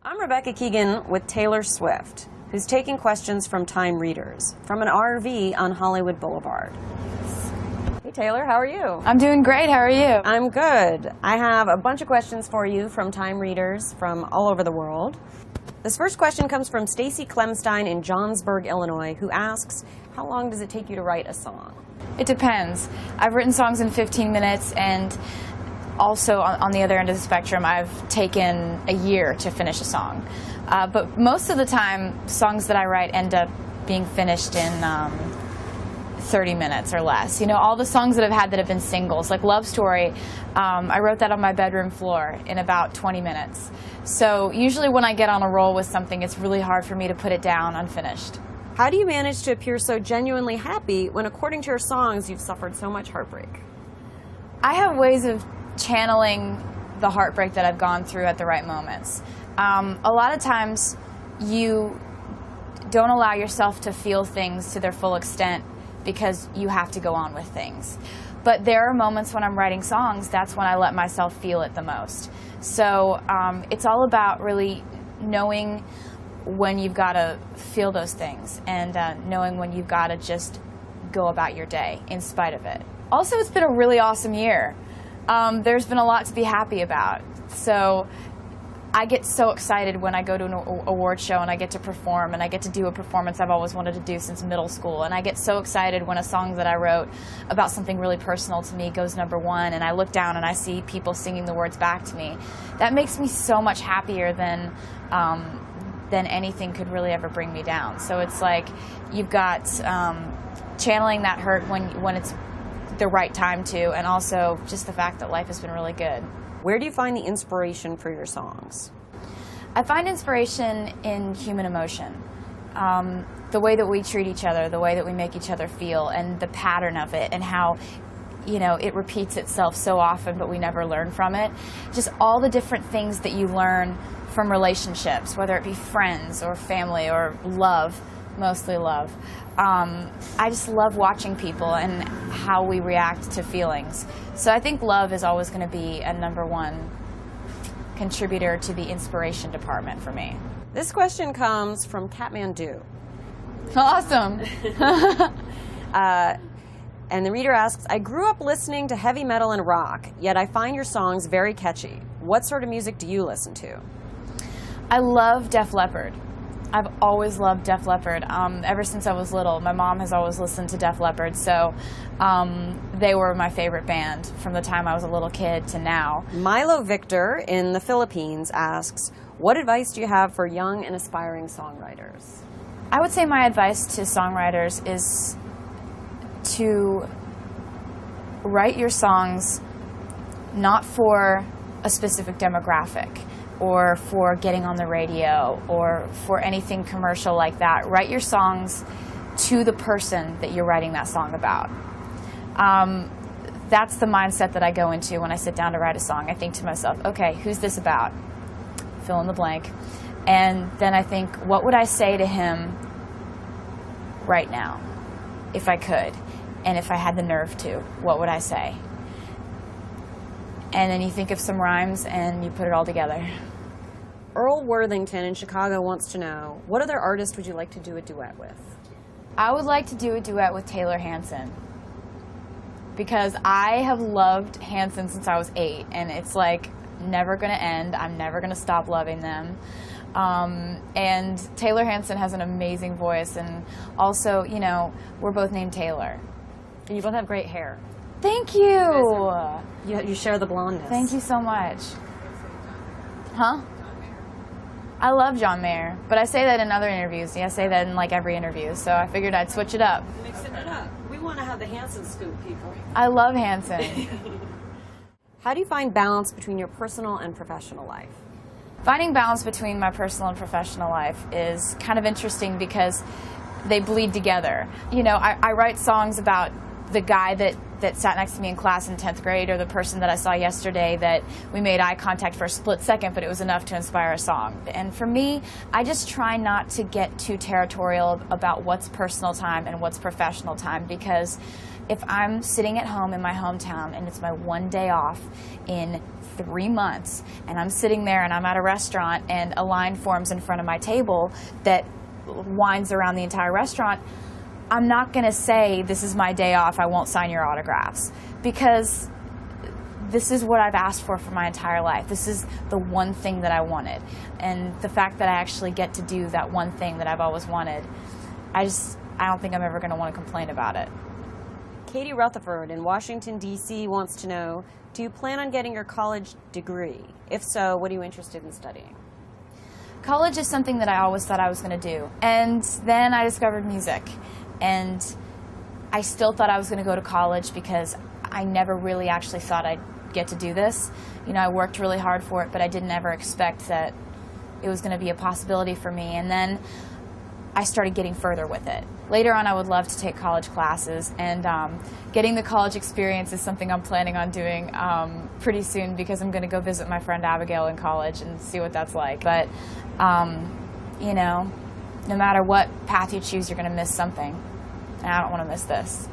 I'm Rebecca Keegan with Taylor Swift, who's taking questions from Time readers from an RV on Hollywood Boulevard. Hey Taylor, how are you? I'm doing great. How are you? I'm good. I have a bunch of questions for you from Time readers from all over the world. This first question comes from Stacy Clemstein in Johnsburg, Illinois, who asks, how long does it take you to write a song? It depends. I've written songs in 15 minutes, and also on the other end of the spectrum, I've taken a year to finish a song. But most of the time, songs that I write end up being finished in 30 minutes or less. You know, all the songs that I've had that have been singles, like Love Story, I wrote that on my bedroom floor in about 20 minutes. So usually when I get on a roll with something, it's really hard for me to put it down unfinished. How do you manage to appear so genuinely happy when, according to your songs, you've suffered so much heartbreak? I have ways of channeling the heartbreak that I've gone through at the right moments. A lot of times you don't allow yourself to feel things to their full extent because you have to go on with things. But there are moments when I'm writing songs, that's when I let myself feel it the most. So it's all about really knowing when you've got to feel those things and knowing when you've got to just go about your day in spite of it. Also, it's been a really awesome year. There's been a lot to be happy about. So I get so excited when I go to an award show and I get to perform and I get to do a performance I've always wanted to do since middle school. And I get so excited when a song that I wrote about something really personal to me goes #1 and I look down and I see people singing the words back to me. That makes me so much happier than anything could really ever bring me down. So it's like you've got channeling that hurt when it's the right time to, and also just the fact that life has been really good. Where do you find the inspiration for your songs? I find inspiration in human emotion. The way that we treat each other, the way that we make each other feel, and the pattern of it, and how, you know, it repeats itself so often but we never learn from it. Just all the different things that you learn from relationships, whether it be friends or family or love, mostly love. I just love watching people and how we react to feelings. So I think love is always going to be a #1 contributor to the inspiration department for me. This question comes from Kathmandu. Awesome. And the reader asks, I grew up listening to heavy metal and rock, yet I find your songs very catchy. What sort of music do you listen to? I love Def Leppard. I've always loved Def Leppard. Ever since I was little, my mom has always listened to Def Leppard, so they were my favorite band from the time I was a little kid to now. Milo Victor in the Philippines asks, what advice do you have for young and aspiring songwriters? I would say my advice to songwriters is to write your songs not for a specific demographic or for getting on the radio or for anything commercial like that. Write your songs to the person that you're writing that song about. That's the mindset that I go into when I sit down to write a song. I think to myself, okay, who's this about? Fill in the blank. And then I think, what would I say to him right now, if I could? And if I had the nerve to, what would I say? And then you think of some rhymes and you put it all together. Earl Worthington in Chicago wants to know, what other artist would you like to do a duet with? I would like to do a duet with Taylor Hanson, because I have loved Hanson since I was 8, and it's like never going to end. I'm never going to stop loving them. And Taylor Hanson has an amazing voice, and also, you know, we're both named Taylor. And you both have great hair. Thank you. You share the blondness. Thank you so much. Huh? I love John Mayer, but I say that in other interviews. I say that in like every interview, so I figured I'd switch it up. Mixing it up. We want to have the Hanson scoop, people. I love Hanson. How do you find balance between your personal and professional life? Finding balance between my personal and professional life is kind of interesting because they bleed together. You know, I write songs about the guy that sat next to me in class in 10th grade, or the person that I saw yesterday that we made eye contact for a split second, but it was enough to inspire a song. And for me, I just try not to get too territorial about what's personal time and what's professional time, because if I'm sitting at home in my hometown and it's my one day off in 3 months, and I'm sitting there and I'm at a restaurant and a line forms in front of my table that winds around the entire restaurant, I'm not going to say, this is my day off, I won't sign your autographs, because this is what I've asked for my entire life. This is the one thing that I wanted. And the fact that I actually get to do that one thing that I've always wanted, I don't think I'm ever going to want to complain about it. Katie Rutherford in Washington, D.C. wants to know, do you plan on getting your college degree? If so, what are you interested in studying? College is something that I always thought I was going to do. And then I discovered music. And I still thought I was going to go to college because I never really actually thought I'd get to do this. You know, I worked really hard for it, but I didn't ever expect that it was going to be a possibility for me. And then I started getting further with it. Later on, I would love to take college classes, and getting the college experience is something I'm planning on doing pretty soon, because I'm going to go visit my friend Abigail in college and see what that's like. But, you know, no matter what path you choose, you're going to miss something, and I don't want to miss this.